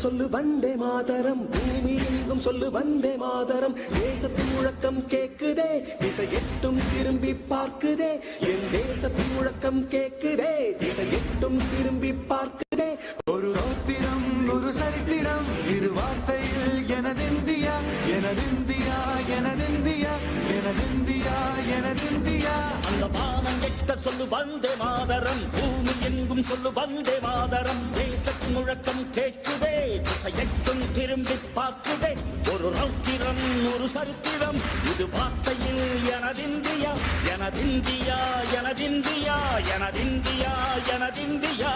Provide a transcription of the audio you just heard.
சொல்லு வந்தே மாதரம், பூமி எங்கும் சொல்லு வந்தே மாதரம். தேசத்தின் முழக்கம் கேக்குதே, திசை எட்டும் திரும்பி பார்க்குதே. என் தேசத்தின் முழக்கம் கேக்குதே, திசை எட்டும் திரும்பி பார்க்குதே. ஒரு ரௌத்திரம் ஒரு சரித்திரம், இரு வார்த்தையில் எனதிந்தியா எனதிந்தியா எனதிந்தியா எனதிந்தியா எனதிந்தியா. அந்த வானம் எட்ட சொல்லு வந்தே மாதரம், பூமி எங்கும் சொல்லு வந்தே மாதரம். தேசத்தின் முழக்கம் கேட்குதே, திசை எட்டும் திரும்பி பார்க்குதே. ஒரு ரௌத்திரம் ஒரு சரித்திரம், இது வார்த்தையில் எனதிந்தியா எனதிந்தியா எனதிந்தியா எனதிந்தியா எனதிந்தியா.